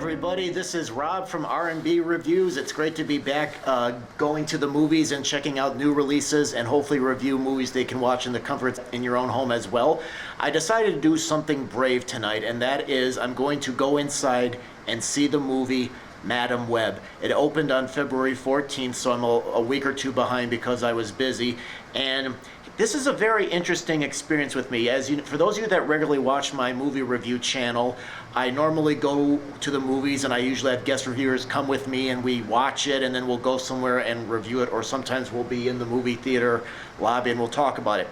everybody, this is Rob from R&B Reviews. It's great to be back going to the movies and checking out new releases and hopefully review movies they can watch in the comfort in your own home as well. I decided to do something brave tonight, and that is I'm going to go inside and see the movie Madam Web. It opened on February 14th, so I'm a week or two behind because I was busy. And this is a very interesting experience with me. For those of you that regularly watch my movie review channel, I normally go to the movies and I usually have guest reviewers come with me and we watch it and then we'll go somewhere and review it, or sometimes we'll be in the movie theater lobby and we'll talk about it.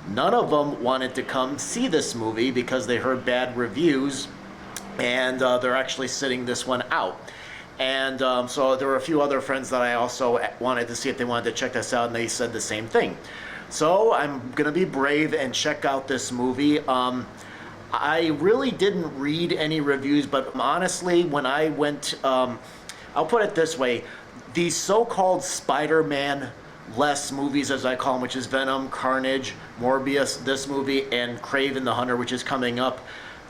None of them wanted to come see this movie because they heard bad reviews, and they're actually sitting this one out. And so there were a few other friends that I also wanted to see if they wanted to check this out, and they said the same thing. So I'm gonna be brave and check out this movie. I really didn't read any reviews, but honestly, when I went, I'll put it this way, these so-called Spider-Man-less movies, as I call them, which is Venom, Carnage, Morbius, this movie, and Kraven the Hunter, which is coming up,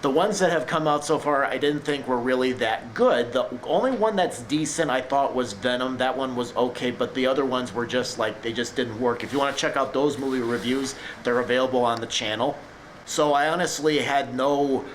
the ones that have come out so far I didn't think were really that good. The only one that's decent I thought was Venom. That one was okay, but the other ones were just like, they just didn't work. If you want to check out those movie reviews, they're available on the channel. So I honestly had no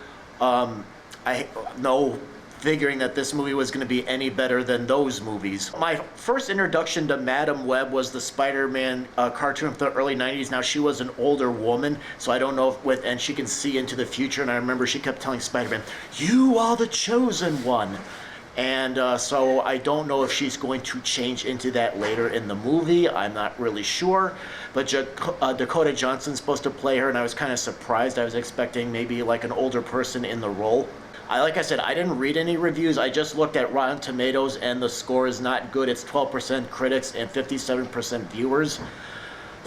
figuring that this movie was going to be any better than those movies. My first introduction to Madam Web was the Spider-Man cartoon from the early 90s. Now, she was an older woman, so I don't know if and she can see into the future, and I remember she kept telling Spider-Man, "You are the chosen one." And so I don't know if she's going to change into that later in the movie. I'm not really sure. But Dakota Johnson's supposed to play her, and I was kind of surprised. I was expecting maybe like an older person in the role. Like I said, I didn't read any reviews. I just looked at Rotten Tomatoes, and the score is not good. It's 12% critics and 57% viewers.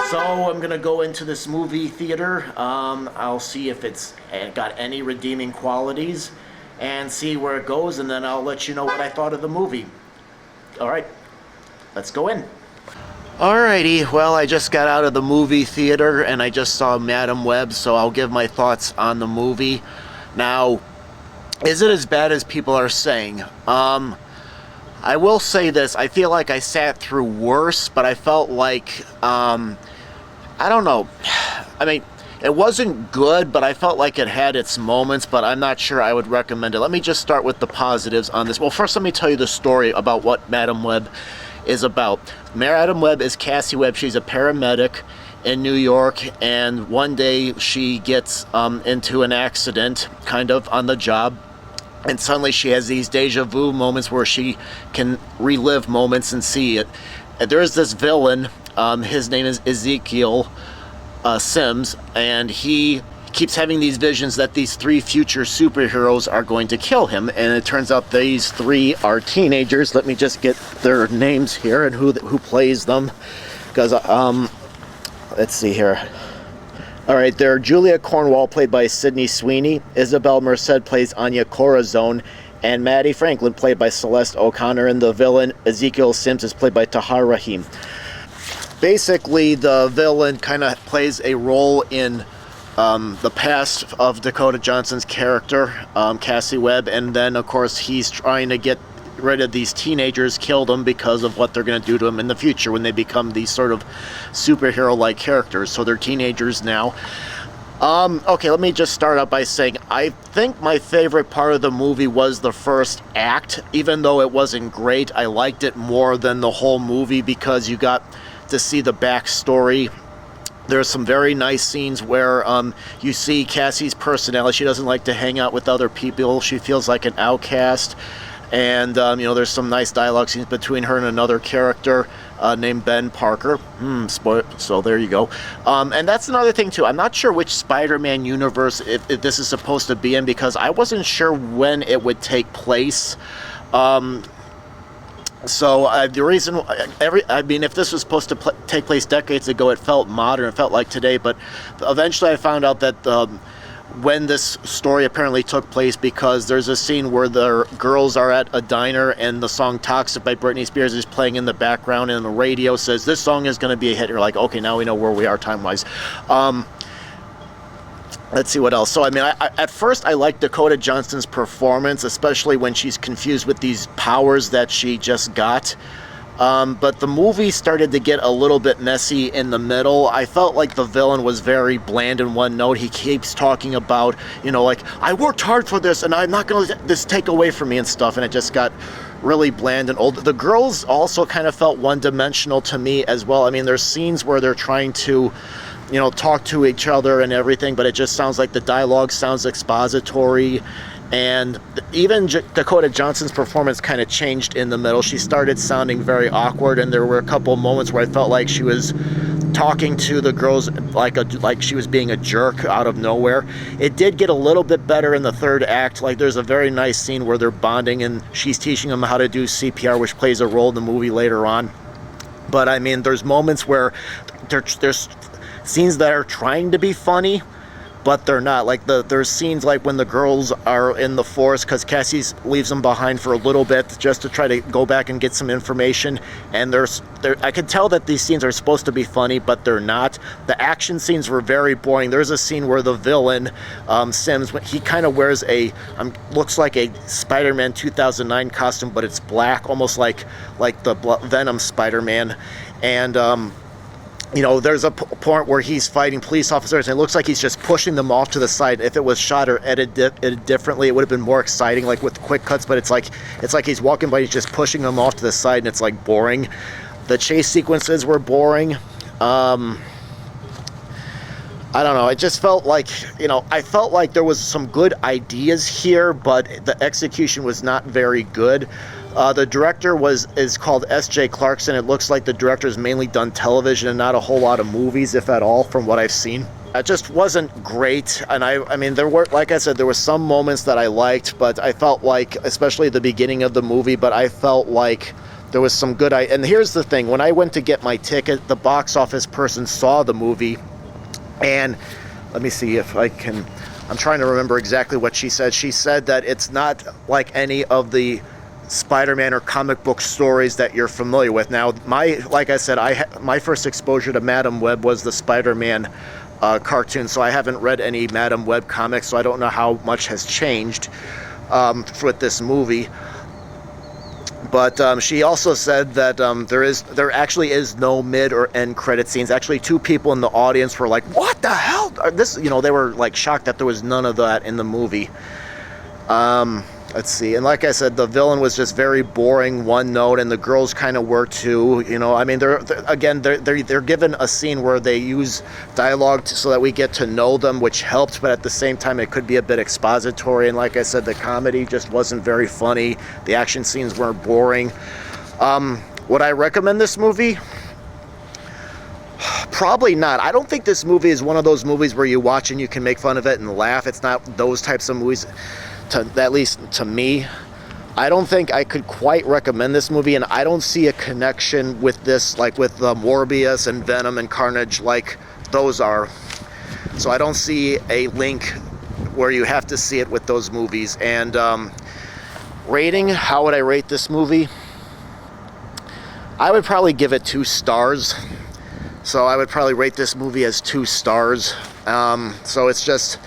So I'm going to go into this movie theater. I'll see if it's got any redeeming qualities and see where it goes, and then I'll let you know what I thought of the movie. All right, let's go in. Alrighty, well, I just got out of the movie theater, and I just saw Madam Web, so I'll give my thoughts on the movie. Now, is it as bad as people are saying? I will say this, I feel like I sat through worse, but I felt like, I don't know, I mean, it wasn't good, but I felt like it had its moments, but I'm not sure I would recommend it. Let me just start with the positives on this. Well, first let me tell you the story about what Madam Web is about. Madam Web is Cassie Webb. She's a paramedic in New York, and one day she gets into an accident, kind of on the job, and suddenly she has these deja vu moments where she can relive moments and see it. And there's this villain, his name is Ezekiel Sims, and he keeps having these visions that these three future superheroes are going to kill him, and it turns out these three are teenagers. Let me just get their names here and who plays them, because let's see here. All right, they're Julia Cornwall, played by Sydney Sweeney. Isabela Merced plays Anya Corazon, and Maddie Franklin, played by Celeste O'Connor, and the villain Ezekiel Sims is played by Tahar Rahim. Basically, the villain kind of plays a role in the past of Dakota Johnson's character, Cassie Webb, and then, of course, he's trying to get rid of these teenagers, kill them because of what they're going to do to them in the future when they become these sort of superhero-like characters. So they're teenagers now. Okay, let me just start out by saying I think my favorite part of the movie was the first act. Even though it wasn't great, I liked it more than the whole movie because you got to see the backstory. There's some very nice scenes where you see Cassie's personality. She doesn't like to hang out with other people. She feels like an outcast. And, you know, there's some nice dialogue scenes between her and another character named Ben Parker. So there you go. And that's another thing, too. I'm not sure which Spider-Man universe if this is supposed to be in, because I wasn't sure when it would take place. So the reason, I mean, if this was supposed to take place decades ago, it felt modern, it felt like today, but eventually I found out that when this story apparently took place, because there's a scene where the girls are at a diner and the song Toxic by Britney Spears is playing in the background, and the radio says, this song is going to be a hit. You're like, okay, now we know where we are time-wise. let's see what else. So, I mean, at first I liked Dakota Johnson's performance, especially when she's confused with these powers that she just got. But the movie started to get a little bit messy in the middle. I felt like the villain was very bland in one note. He keeps talking about, you know, like, I worked hard for this and I'm not going to let this take away from me and stuff. And it just got really bland and old. The girls also kind of felt one-dimensional to me as well. I mean, there's scenes where they're trying to, you know, talk to each other and everything, but it just sounds like the dialogue sounds expository. And even Dakota Johnson's performance kind of changed in the middle. She started sounding very awkward, and there were a couple moments where I felt like she was talking to the girls like she was being a jerk out of nowhere. It did get a little bit better in the third act. Like, there's a very nice scene where they're bonding, and she's teaching them how to do CPR, which plays a role in the movie later on. But I mean, there's moments where there's scenes that are trying to be funny, but they're not. Like, there's scenes like when the girls are in the forest, because Cassie leaves them behind for a little bit just to try to go back and get some information, and I could tell that these scenes are supposed to be funny, but they're not. The action scenes were very boring. There's a scene where the villain, Sims, he kind of wears looks like a Spider-Man 2009 costume, but it's black, almost like the Venom Spider-Man, and you know, there's a point where he's fighting police officers, and it looks like he's just pushing them off to the side. If it was shot or edited differently, it would have been more exciting, like with quick cuts. But it's like he's walking by, he's just pushing them off to the side, and it's like boring. The chase sequences were boring. I don't know. It just felt like, you know, I felt like there was some good ideas here, but the execution was not very good. The director is called SJ Clarkson. It looks like the director's mainly done television and not a whole lot of movies, if at all, from what I've seen. It just wasn't great, and I mean, there were, like I said, there were some moments that I liked, but I felt like, especially at the beginning of the movie, but I felt like there was some good. And here's the thing: when I went to get my ticket, the box office person saw the movie, and let me see if I can. I'm trying to remember exactly what she said. She said that it's not like any of the Spider-Man or comic book stories that you're familiar with. Now, like I said, my first exposure to Madam Web was the Spider-Man cartoon, so I haven't read any Madam Web comics, so I don't know how much has changed with this movie. But she also said that there actually is no mid or end credit scenes. Actually, two people in the audience were like, "What the hell?" You know, they were like shocked that there was none of that in the movie. Let's see. And like I said, the villain was just very boring, one note, and the girls kind of were too. You know, I mean, they're given a scene where they use dialogue so that we get to know them, which helped, but at the same time, it could be a bit expository. And like I said, the comedy just wasn't very funny. The action scenes were boring. Would I recommend this movie? Probably not. I don't think this movie is one of those movies where you watch and you can make fun of it and laugh. It's not those types of movies. At least to me, I don't think I could quite recommend this movie, and I don't see a connection with this, like with Morbius and Venom and Carnage, like those are. So I don't see a link where you have to see it with those movies. And rating, how would I rate this movie? I would probably give it 2 stars. So I would probably rate this movie as 2 stars. So it's just,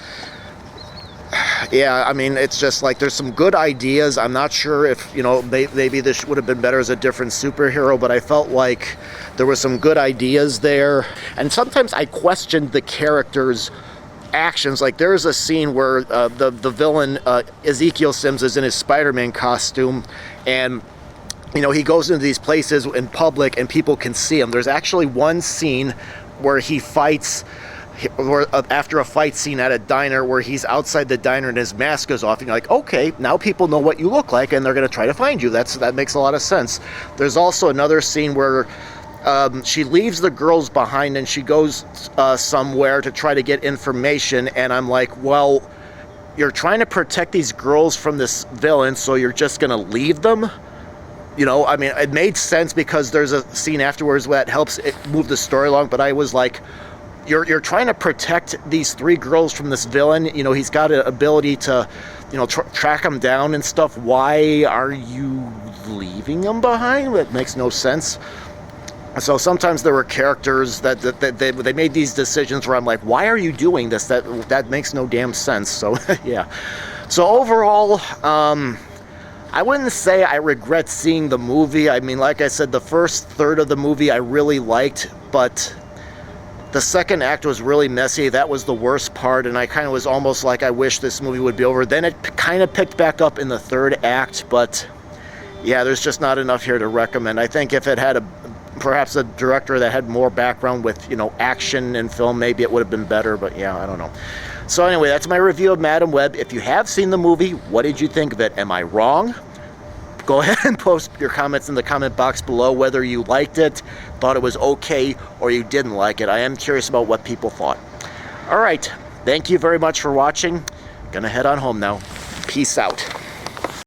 yeah, I mean, it's just like there's some good ideas. I'm not sure if, you know, maybe this would have been better as a different superhero, but I felt like there were some good ideas there. And sometimes I questioned the characters' actions. Like, there's a scene where the villain, Ezekiel Sims, is in his Spider-Man costume, and you know, he goes into these places in public and people can see him. There's actually one scene where he fights, after a fight scene at a diner, where he's outside the diner and his mask is off, and you're like, okay, now people know what you look like and they're going to try to find you. That makes a lot of sense. There's also another scene where she leaves the girls behind and she goes somewhere to try to get information, and I'm like, well, you're trying to protect these girls from this villain, so you're just going to leave them? You know, I mean, it made sense because there's a scene afterwards that helps it move the story along, but I was like, you're trying to protect these 3 girls from this villain. You know, he's got an ability to, you know, track them down and stuff. Why are you leaving them behind? That makes no sense. So sometimes there were characters that they made these decisions where I'm like, why are you doing this? That makes no damn sense. So yeah. So overall, I wouldn't say I regret seeing the movie. I mean, like I said, the first third of the movie I really liked, but the second act was really messy. That was the worst part, and I kind of was almost like I wish this movie would be over. Then it kind of picked back up in the third act, but yeah, there's just not enough here to recommend. I think if it had perhaps a director that had more background with, you know, action and film, maybe it would have been better, but yeah, I don't know. So anyway, that's my review of Madam Web. If you have seen the movie, what did you think of it? Am I wrong? Go ahead and post your comments in the comment box below, whether you liked it, thought it was okay, or you didn't like it. I am curious about what people thought. All right, thank you very much for watching. Gonna head on home now. Peace out.